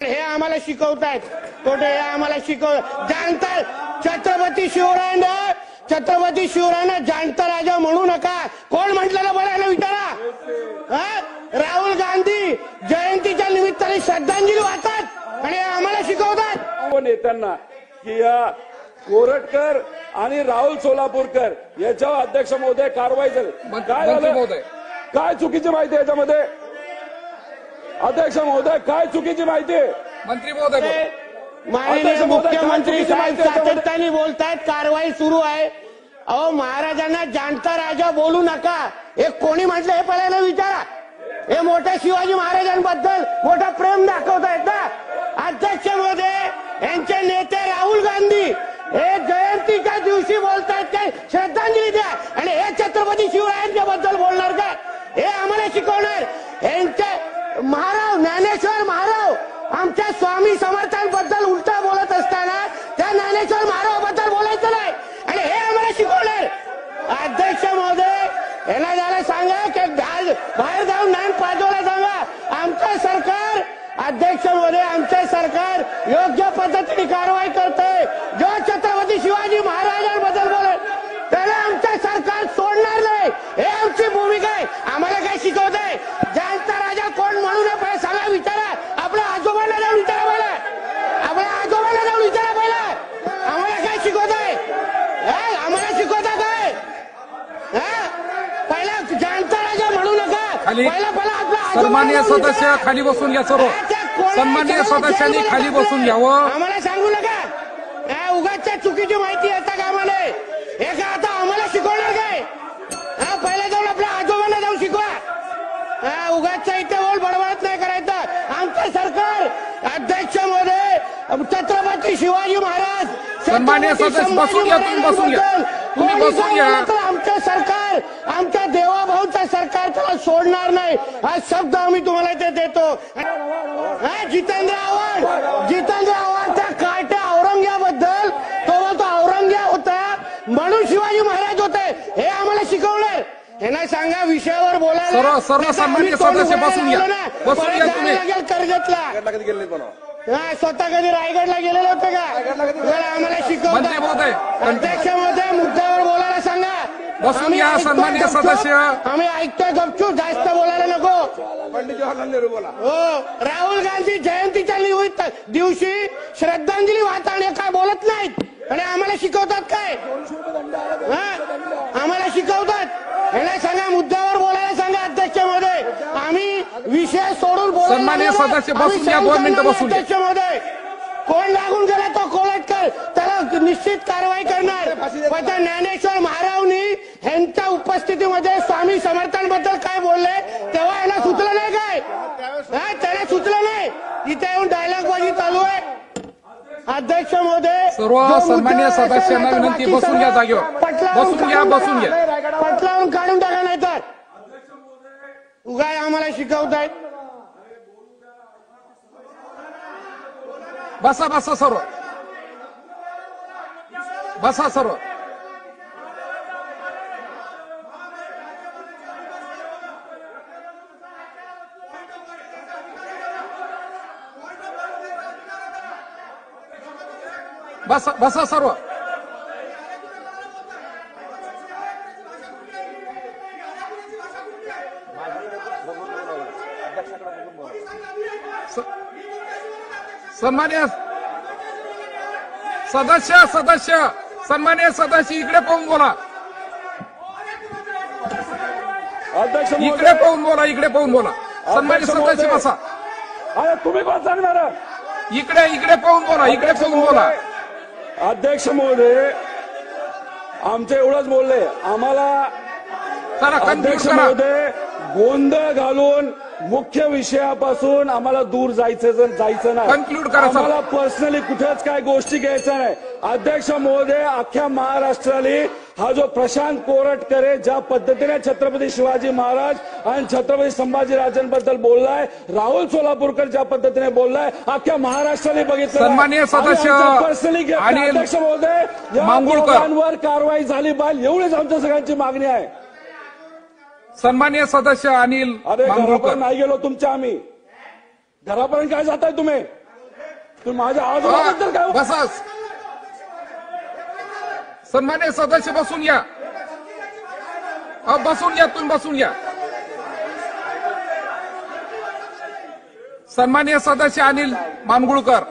हे आम्हाला शिकवतायत कोठे हे आम्हाला जाणता छत्रपती शिवरायांना जाणता राजा म्हणू नका कोण म्हटलं बोलायला विचारा राहुल गांधी जयंतीच्या निमित्ताने श्रद्धांजली वाहतात आणि आम्हाला शिकवतात नेत्यांना की या कोरटकर आणि राहुल सोलापूरकर याच्यावर अध्यक्ष महोदय कारवाई झाली काय झालं काय चुकीची माहिती याच्यामध्ये अध्यक्ष महोदय काय चुकीची माहिती आहे मंत्री महोदय माननीय मुख्यमंत्री साहेब सातत्याने बोलतायत कारवाई सुरू आहे अहो महाराजांना जाणता राजा बोलू नका हे कोणी म्हटलं हे पहिल्यांदा विचारा हे मोठ्या शिवाजी महाराजांबद्दल मोठा प्रेम दाखवतायत ना अध्यक्ष महोदय यांचे नेते राहुल गांधी हे जयंतीच्या दिवशी बोलतायत काय श्रद्धांजली द्या आणि हे छत्रपती शिवरायांच्या बद्दल बोलणार काय हे आम्हाला शिकवणार यांचे महाराव ज्ञानेश्वर महाराव आमच्या स्वामी समर्थांबद्दल उलटा बोलत असताना त्या ज्ञानेश्वर महाराव बद्दल बोलायचं नाही आणि हे आम्हाला शिकवणार अध्यक्ष महोदय यांना जरा सांगा की बाहेर जाऊन ज्ञान पाजवायला सांगा आमचं सरकार अध्यक्ष महोदय आमचे सरकार योग्य पद्धतीने कारवाई करते जो छत्रपती शिवाजी महाराजांबद्दल बोलेल त्याला आमचं सरकार सोडणार नाही हे आमची भूमिका आहे आम्हाला काय शिकवत आहे जाणता राजा कोण म्हणू नये सांगा विचारा आपल्या आजोबांना जाऊन विचारा पहिला आपल्या आजोबांना जाऊन विचारा पहिला आम्हाला काय शिकवत आहे आम्हाला शिकवता काय पहिला जाणता राजा म्हणू नका पहिला आपला सन्माननीय सदस्य खाली बसून घ्या सर्व सन्माननीय सदस्यांनी खाली बसून घ्यावं आम्हाला सांगू नका उगाच चुकीची माहिती येता कामा नये हे का आता आम्हाला शिकवणार काय पहिला जाऊन आपल्या आजोबांना जाऊन शिकवा उगाच इथे बोल बडबडत नाही करायचं आमचं सरकार अध्यक्ष महोदय छत्रपती शिवाजी महाराज सन्माननीय सदस्य बसून घ्या तुम्ही बसून घ्या आमचं सरकार आमच्या देवाभाऊचं सरकार त्याला सोडणार नाही हा शब्द आम्ही तुम्हाला इथे देतो जितेंद्र आव्हाड त्या कार्ट्या औरंग्याबद्दल तो बोलतो औरंग्या होता म्हणून शिवाजी महाराज होते हे आम्हाला शिकवणार यांना सांगा विषयावर बोलायला सर्व सन्माननीय सदस्य बसून घ्या लागेल कर्जतला स्वतः कधी रायगडला गेलेले होते का आम्हाला शिकवतात अध्यक्ष महोदय मुद्द्यावर बोलायला सांगा बसून घ्या सन्माननीय सदस्य आम्ही ऐकतोय गपचूप जास्त बोलायला नको पंडित जवाहरलाल नेहरू बोला हो राहुल गांधी जयंतीच्या दिवशी श्रद्धांजली वाहताना काय बोलत नाहीत आणि आम्हाला शिकवतात काय आम्हाला शिकवतात यांना सांगा मुद्द्यावर बोलायला सांगा अध्यक्ष महोदय आम्ही विषय सोडून बोलायला सन्माननीय सदस्य बसून घ्या 2 मिनिटं बसून अध्यक्ष महोदय कोण लागून गेला तो कोलटकर त्याला निश्चित कारवाई करणार पण त्या ज्ञानेश्वर महारावनी यांच्या उपस्थितीमध्ये स्वामी समर्थांबद्दल काय बोलले तेव्हा यांना सुचलं नाही काय त्याला सुचलं नाही इथे येऊन डायलॉगबाजी चालू आहे अध्यक्ष महोदय सर्व सन्माननीय सदस्यांना विनंती बसून घ्या जागेवर बसून घ्या पटलावून काढून टाका नाही तर उगाय आम्हाला शिकवतायत बसा सर्व बसा सर्व बसा सर्व सन्माननीय सदस्य सन्माननीय सदस्य इकडे पाहून बोला अध्यक्ष इकडे पाहून बोला सन्माननीय सदस्य बसा अरे तुम्ही पण सांगणार इकडे पाहून बोला अध्यक्ष महोदय आमचं एवढंच बोलले आम्हाला अध्यक्ष महोदय गोंधळ घालून मुख्य विषयापासून आम्हाला दूर जायचं नाही कन्क्लूड करा आम्हाला पर्सनली कुठेच काय गोष्टी घ्यायच्या नाही अध्यक्ष महोदय अख्ख्या महाराष्ट्राला हा जो प्रशांत कोरटकर आहे ज्या पद्धतीने छत्रपती शिवाजी महाराज आणि छत्रपती संभाजीराजांबद्दल बोललाय राहुल सोलापूरकर ज्या पद्धतीने बोललाय अख्ख्या महाराष्ट्राने बघितलं सन्माननीय सदस्य पर्सनली अध्यक्ष महोदय मांगुळकरांवर कारवाई झाली पाहिजे एवढीच आमच्या सगळ्यांची मागणी आहे सन्माननीय सदस्य अनिल अरे घरापर्यंत नाही गेलो तुमच्या आम्ही घरापर्यंत काय जाताय तुम्ही तुम्ही माझ्या आजोबाबद्दल काय बसास. सन्मान्य सदस्य बसून या. बसून या, तुम्ही बसून या. सन्मान्य सदस्य अनिल मानगुळकर.